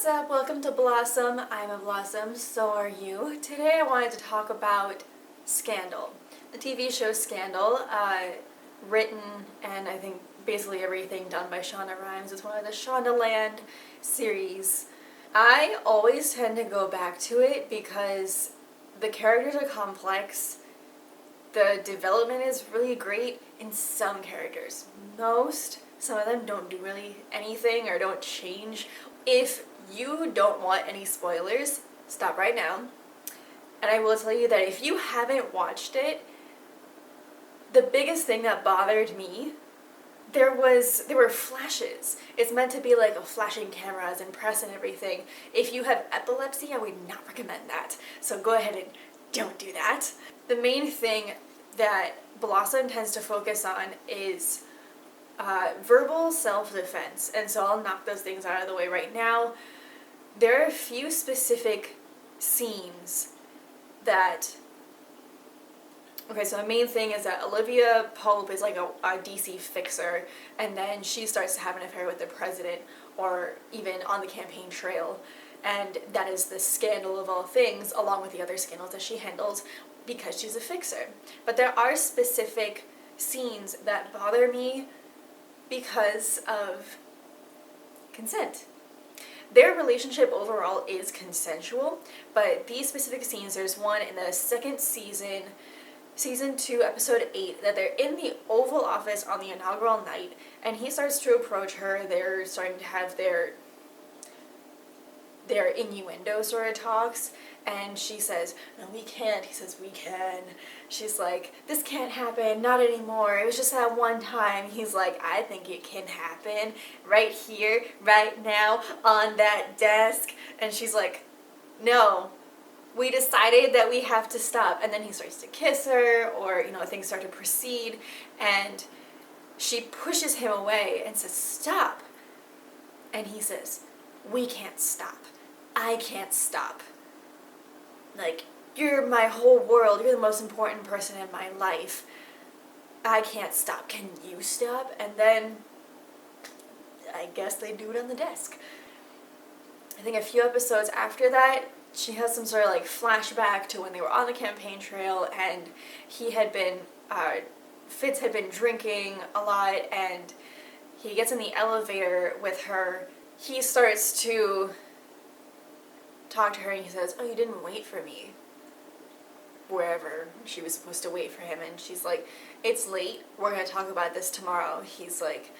What's up? Welcome to Blossom. I'm a Blossom, so are you. Today I wanted to talk about Scandal. The TV show Scandal, written and I think basically everything done by Shonda Rhimes. It's one of the Shondaland series. I always tend to go back to it because the characters are complex, the development is really great in some characters. Some of them don't do really anything or don't change. If you don't want any spoilers, stop right now. And I will tell you that if you haven't watched it, the biggest thing that bothered me, there were flashes. It's meant to be like a flashing cameras and press and everything. If you have epilepsy, I would not recommend that. So go ahead and don't do that. The main thing that Blossom tends to focus on is verbal self-defense, and so I'll knock those things out of the way right now. There are a few specific scenes that... Okay, so the main thing is that Olivia Pope is like a DC fixer, and then she starts to have an affair with the president, or even on the campaign trail, and that is the scandal of all things, along with the other scandals that she handles, because she's a fixer. But there are specific scenes that bother me because of consent. Their relationship overall is consensual, but these specific scenes, there's one in the second season, Season 2, Episode 8, that they're in the Oval Office on the inaugural night, and he starts to approach her. They're starting to have their innuendo sort of talks, and she says, "No, we can't." He says, "We can." She's like, "This can't happen, not anymore. It was just that one time." He's like, "I think it can happen right here, right now, on that desk." And she's like, "No, we decided that we have to stop." And then he starts to kiss her, or, things start to proceed, and she pushes him away and says, "Stop." And he says, "We can't stop. I can't stop. Like, you're my whole world. You're the most important person in my life. I can't stop. Can you stop?" And then I guess they do it on the desk. I think a few episodes after that, she has some sort of like flashback to when they were on the campaign trail, and Fitz had been drinking a lot, and he gets in the elevator with her. He starts to talk to her, and he says, "Oh, you didn't wait for me," wherever she was supposed to wait for him. And she's like, "It's late, we're going to talk about this tomorrow." He's like,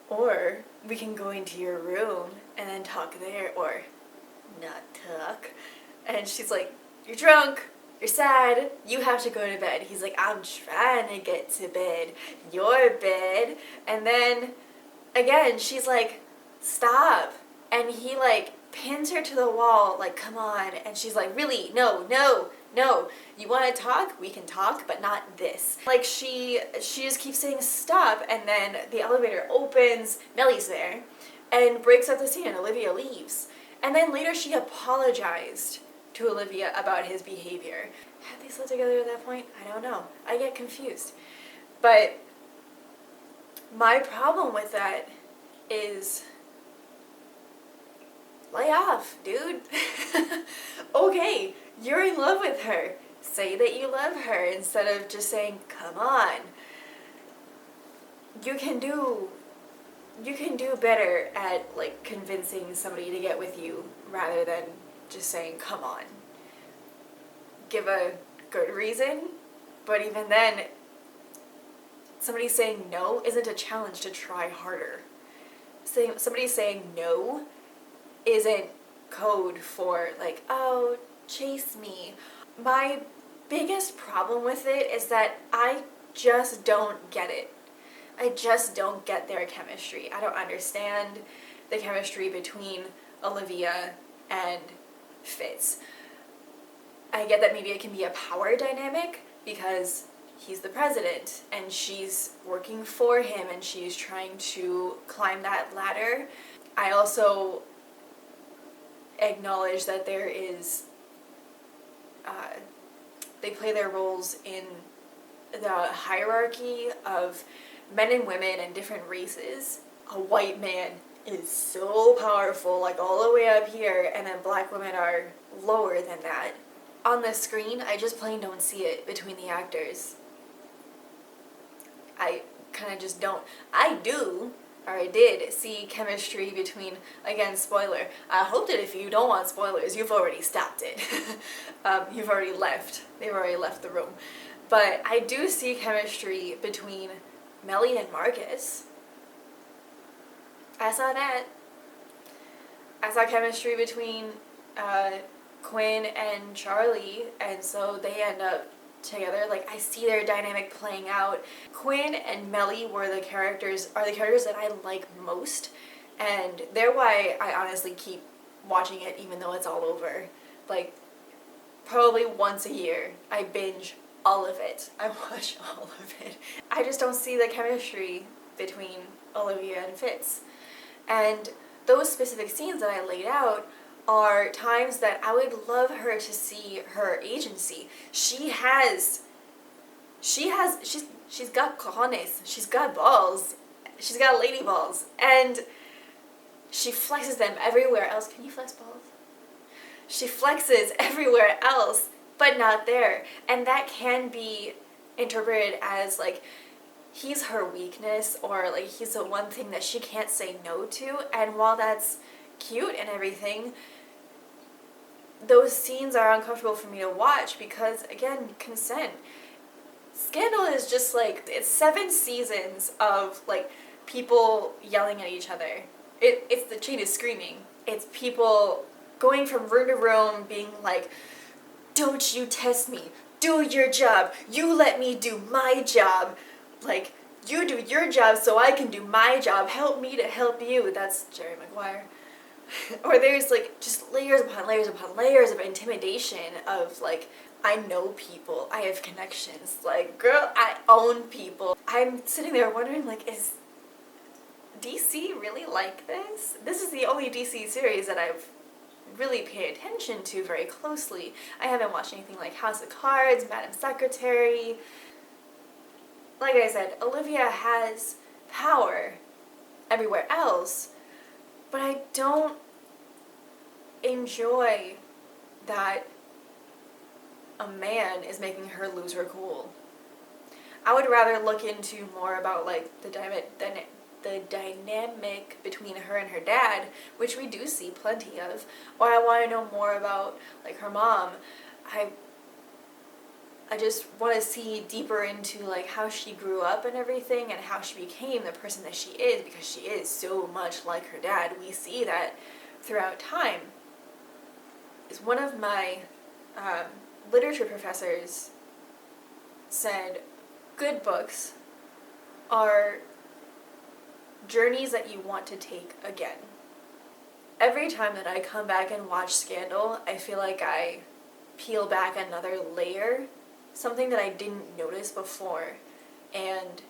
"Or we can go into your room and then talk there, or not talk." And she's like, "You're drunk, you're sad, you have to go to bed." He's like, "I'm trying to get to bed, your bed." And then again she's like, "Stop." And he like pins her to the wall, like, "Come on." And she's like, "Really? No. You want to talk? We can talk, but not this." Like, she just keeps saying stop, and then the elevator opens, Nellie's there, and breaks up the scene, and Olivia leaves. And then later she apologized to Olivia about his behavior. Had they slept together at that point? I don't know. I get confused. But my problem with that is, lay off, dude. Okay, you're in love with her. Say that you love her instead of just saying, "Come on." You can do better at like convincing somebody to get with you rather than just saying, "Come on." Give a good reason, but even then, somebody saying no isn't a challenge to try harder. Somebody saying no isn't code for like, "Oh, chase me." My biggest problem with it is that I just don't get it. I just don't get their chemistry. I don't understand the chemistry between Olivia and Fitz. I get that maybe it can be a power dynamic because he's the president and she's working for him and she's trying to climb that ladder. I also acknowledge that there is, they play their roles in the hierarchy of men and women and different races. A white man is so powerful, like all the way up here, and then black women are lower than that. On the screen, I just plain don't see it between the actors. I kind of just don't. I do, or I did, see chemistry between, again, spoiler. I hope that if you don't want spoilers, you've already stopped it. You've already left. They've already left the room. But I do see chemistry between Mellie and Marcus. I saw that. I saw chemistry between Quinn and Charlie, and so they end up together. Like, I see their dynamic playing out. Quinn and Mellie are the characters that I like most, and they're why I honestly keep watching it even though it's all over. Like, probably once a year I binge all of it. I watch all of it. I just don't see the chemistry between Olivia and Fitz. And those specific scenes that I laid out are times that I would love her to see her agency. She's got cojones, she's got balls, she's got lady balls, and she flexes them everywhere else. Can you flex balls? She flexes everywhere else, but not there. And that can be interpreted as like, he's her weakness, or like he's the one thing that she can't say no to. And while that's cute and everything, those scenes are uncomfortable for me to watch because, again, consent. Scandal is just like, it's 7 seasons of like people yelling at each other. It's the chain of screaming. It's people going from room to room being like, don't you test me, do your job, you let me do my job. Like, you do your job so I can do my job. Help me to help you. That's Jerry Maguire. Or there's like just layers upon layers upon layers of intimidation of like, I know people, I have connections. Like, girl, I own people. I'm sitting there wondering, like, is DC really like this? This is the only DC series that I've really paid attention to very closely. I haven't watched anything like House of Cards, Madam Secretary. Like I said, Olivia has power everywhere else, but I don't enjoy that a man is making her lose her cool. I would rather look into more about like the dynamic between her and her dad, which we do see plenty of, or I want to know more about like her mom. I just want to see deeper into like how she grew up and everything, and how she became the person that she is, because she is so much like her dad. We see that throughout time. Is one of my literature professors said, good books are journeys that you want to take again. Every time that I come back and watch Scandal, I feel like I peel back another layer, something that I didn't notice before, and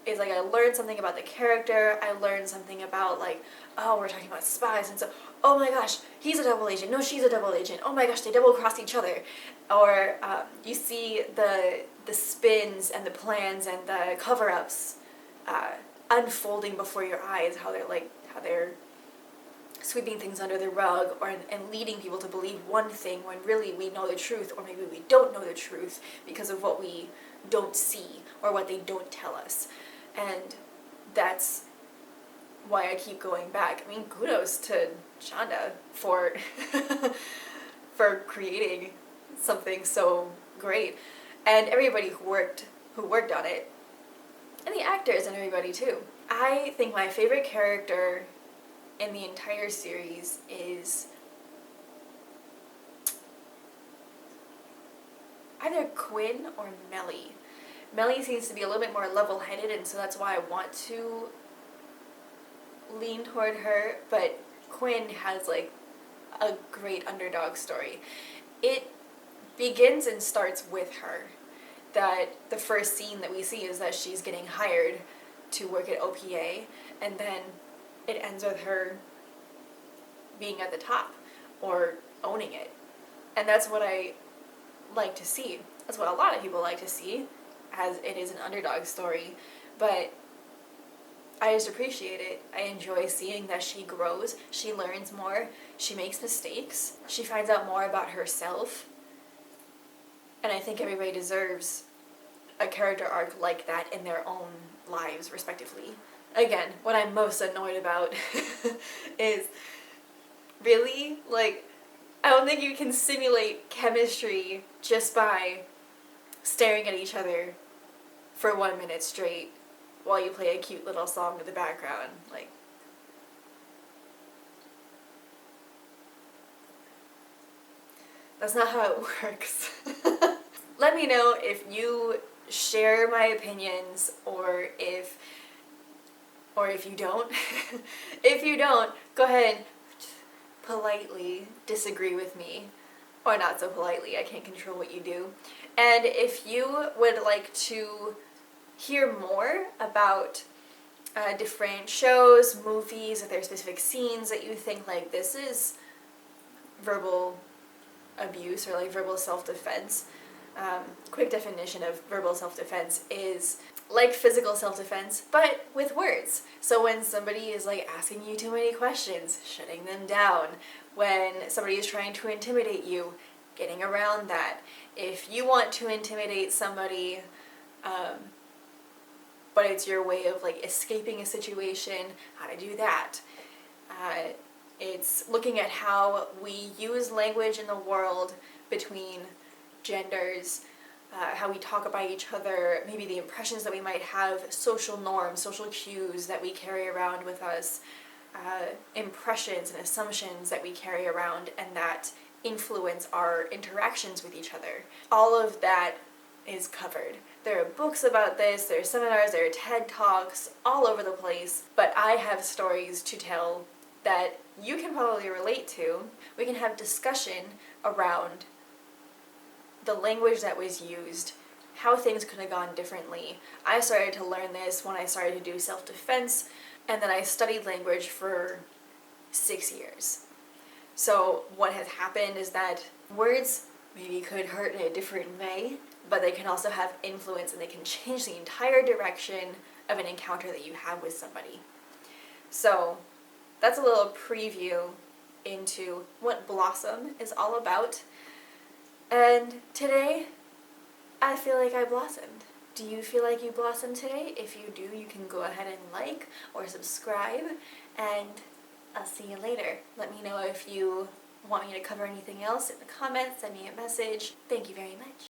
it's like I learned something about the character, I learned something about like, oh, we're talking about spies, and so, oh my gosh, he's a double agent, no, she's a double agent, oh my gosh, they double-crossed each other. Or you see the spins and the plans and the cover-ups unfolding before your eyes, how they're sweeping things under the rug, and leading people to believe one thing when really we know the truth, or maybe we don't know the truth because of what we don't see or what they don't tell us. And that's why I keep going back. I mean, kudos to Shonda for for creating something so great, and everybody who worked on it, and the actors and everybody too. I think my favorite character in the entire series is either Quinn or Mellie. Mellie seems to be a little bit more level-headed, and so that's why I want to lean toward her, but Quinn has like a great underdog story. It begins and starts with her. That the first scene that we see is that she's getting hired to work at OPA, and then it ends with her being at the top or owning it. And that's what I like to see. That's what a lot of people like to see, as it is an underdog story. But I just appreciate it. I enjoy seeing that she grows, she learns more, she makes mistakes, she finds out more about herself. And I think everybody deserves a character arc like that in their own lives, respectively. Again, what I'm most annoyed about is really, like, I don't think you can simulate chemistry just by staring at each other for 1 minute straight while you play a cute little song in the background. Like, that's not how it works. Let me know if you share my opinions or if you don't. If you don't, go ahead and politely disagree with me. Or not so politely, I can't control what you do. And if you would like to hear more about different shows, movies, if there are specific scenes that you think like this is verbal abuse or like verbal self-defense, quick definition of verbal self-defense is like physical self-defense, but with words. So when somebody is like asking you too many questions, shutting them down. When somebody is trying to intimidate you, getting around that. If you want to intimidate somebody, but it's your way of like escaping a situation, how to do that. It's looking at how we use language in the world between genders, how we talk about each other, maybe the impressions that we might have, social norms, social cues that we carry around with us, impressions and assumptions that we carry around and that influence our interactions with each other. All of that is covered. There are books about this, there are seminars, there are TED Talks all over the place, but I have stories to tell that you can probably relate to. We can have discussion around the language that was used, how things could have gone differently. I started to learn this when I started to do self-defense, and then I studied language for 6 years. So what has happened is that words maybe could hurt in a different way, but they can also have influence and they can change the entire direction of an encounter that you have with somebody. So that's a little preview into what Blossom is all about. And today, I feel like I blossomed. Do you feel like you blossomed today? If you do, you can go ahead and like or subscribe, and I'll see you later. Let me know if you want me to cover anything else in the comments, send me a message. Thank you very much.